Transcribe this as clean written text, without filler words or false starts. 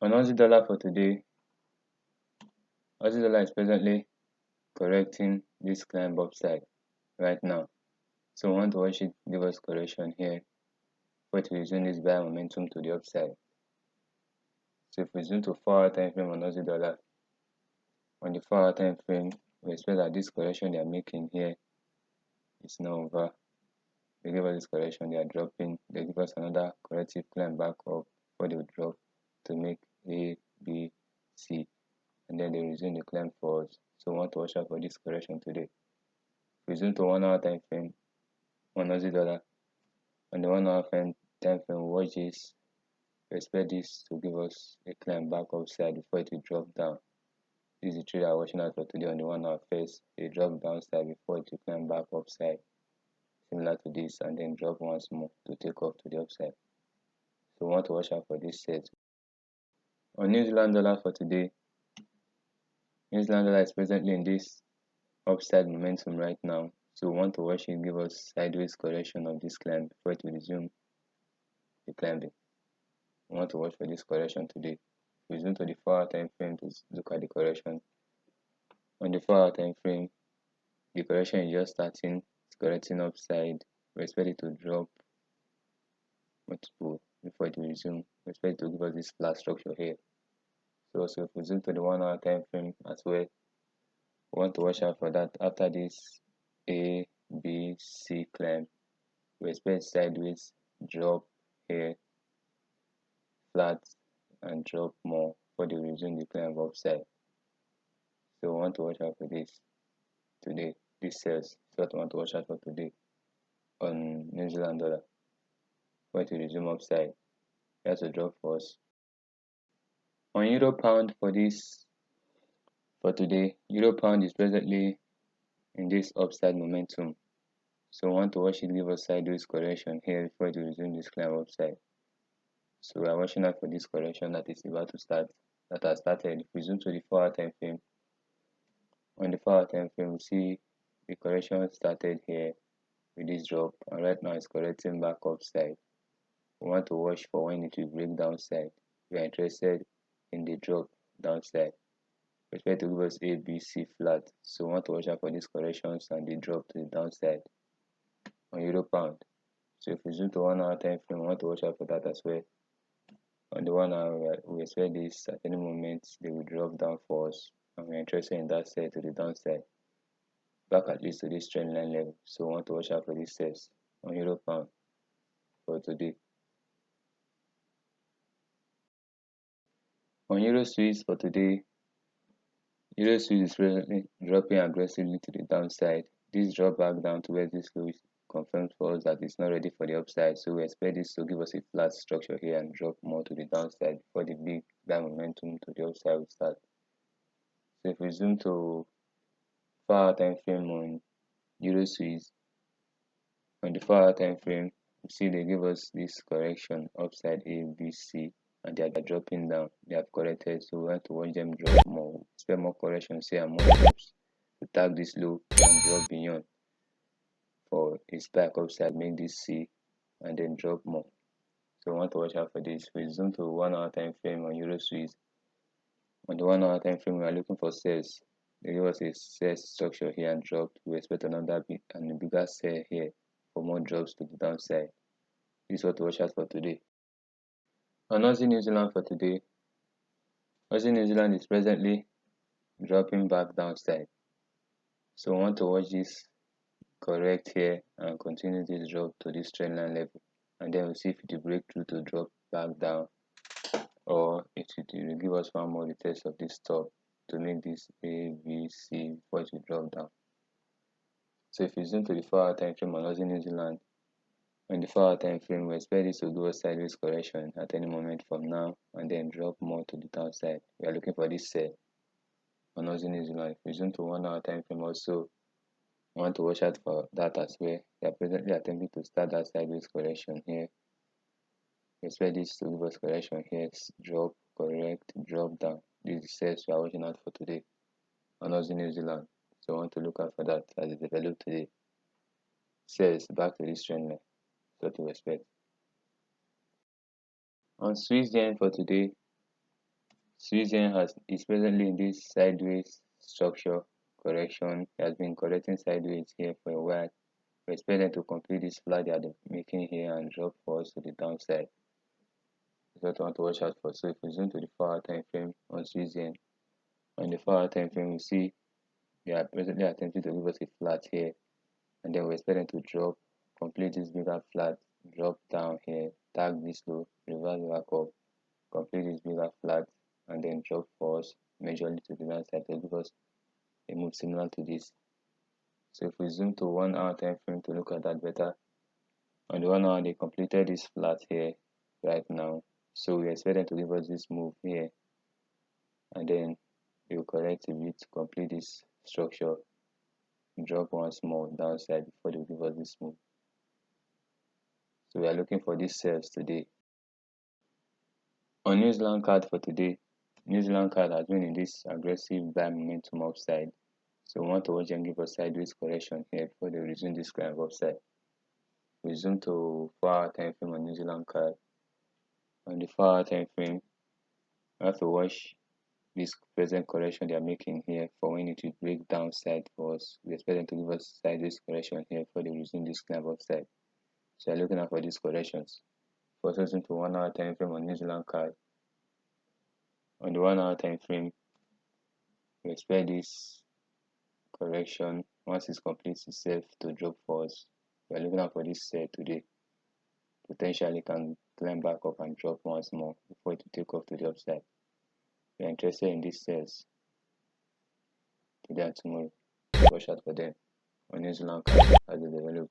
On Aussie dollar for today, Aussie dollar is presently correcting this climb upside right now. So we want to watch it give us correction here before it resume this buy momentum to the upside. So if we zoom to 4-hour time frame on Aussie dollar, on the 4-hour time frame, we expect that this correction they are making here is now over. They give us this correction, they are dropping, they give us another corrective climb back up before they will drop to make A, B, C, and then they resume the climb for us. So we want to watch out for this correction today. If we zoom to 1-hour time frame on Aussie dollar, on the 1-hour time frame, watch this. We expect this to give us a climb back upside before it will drop down. This is the trade I'm watching out for today on the 1-hour first. They drop downside before it will climb back upside, similar to this, and then drop once more to take off to the upside. So we want to watch out for this set. On New Zealand dollar for today, New Zealand dollar is presently in this upside momentum right now. So we want to watch it give us sideways correction of this climb before it will resume the climbing. We want to watch for this correction today. We zoom to the 4-hour time frame to look at the correction. On the 4-hour time frame, the correction is just starting. It's correcting upside. We expect it to drop multiple before it will resume. We expect it to give us this flat structure here. So also if we zoom to the 1-hour time frame as well, we want to watch out for that. After this A, B, C climb, we expect sideways drop here, flat, and drop more before they resume the climb upside. So we want to watch out for this today. This sells. So what we want to watch out for today on New Zealand dollar. Before it will resume upside, it has to drop first. On Euro Pound for today, Euro Pound is presently in this upside momentum. So we want to watch it give us sideways correction here before it will resume this climb upside. So we are watching out for this correction that is about to start, that has started. If we zoom to the 4-hour time frame, on the 4-hour time frame, we see the correction started here with this drop, and right now it's correcting back upside. We want to watch for when it will break downside. We are interested in the drop downside. We expect to give us A, B, C flat. So we want to watch out for these corrections and the drop to the downside on Euro Pound. So if we zoom to 1-hour time frame, we want to watch out for that as well. On the 1 hour, we expect this at any moment they will drop down for us, and we're interested in that set to the downside, back at least to this trend line level. So we want to watch out for these sets on Euro Pound for today. On Euro Swiss for today, Euro Swiss is presently dropping aggressively to the downside. This drop back down to where this low confirms for us that it's not ready for the upside. So we expect this to give us a flat structure here and drop more to the downside before the big buy momentum to the upside will start. So if we zoom to 4-hour time frame on Euro Swiss, on the 4-hour time frame, we see they give us this correction upside A, B, C, and they are dropping down. They have corrected, so we want to watch them drop more. Expect more corrections here and more drops to tag this low and drop beyond for a spike upside, make this C and then drop more. So we want to watch out for this. We zoom to 1-hour time frame on Euro Swiss. On the 1-hour time frame, we are looking for sales. They give us a sell structure here and drop. We expect another big and a bigger sell here for more drops to the downside. This is what to watch out for today. On Aussie New Zealand for today, Aussie New Zealand is presently dropping back downside. So we want to watch this correct here and continue this drop to this trend line level, and then we'll see if it will break through to drop back down, or it will give us one more retest of this top to make this A, B, C before it will drop down. So if you zoom to the 4-hour time frame on Aussie New Zealand, on the 4-hour time frame, we expect this to give us sideways correction at any moment from now and then drop more to the downside. We are looking for this sell on Aussie New Zealand. If we zoom to 1-hour time frame also, we want to watch out for that as well. They are presently attempting to start that sideways correction here. We expect this to give us correction here, drop, correct, drop down. This is sales we are watching out for today on Aussie New Zealand. So I want to look out for that as it develops today. Sales back to this trend line. So to expect. On Swiss yen for today, Swiss is presently in this sideways structure correction. It has been correcting sideways here for a while. We expect them to complete this flat they are making here and drop for us to the downside. That's what I want to watch out for. So if we zoom to the 4-hour time frame on Swiss, on the 4-hour time frame, we see they are presently attempting to give us a flat here, and then we expect them to drop, complete this bigger flat, drop down here, tag this low, reverse back up, complete this bigger flat, and then drop for us majorly to the downside because they move similar to this. So if we zoom to 1-hour time frame to look at that better, on the 1 hour they completed this flat here right now. So we expect them to give us this move here, and then they will correct a bit to complete this structure, drop once more downside before they give us this move. So we are looking for these sales today. On New Zealand card for today, New Zealand card has been in this aggressive buy momentum upside. So we want to watch them give us sideways correction here before they resume this kind of upside. We zoom to 4-hour time frame on New Zealand card. On the 4-hour time frame, we have to watch this present correction they are making here for when it will break downside for us. We expect them to give us sideways correction here before they resume this kind of upside. So we're looking out for these corrections. Also zoom to 1-hour time frame on New Zealand card. On the 1-hour time frame, we expect this correction once it completes itself to drop for us. We're looking out for this set today. Potentially can climb back up and drop once more before it will take off to the upside. We're interested in these sets today and tomorrow. Watch out for them on New Zealand card as they develop.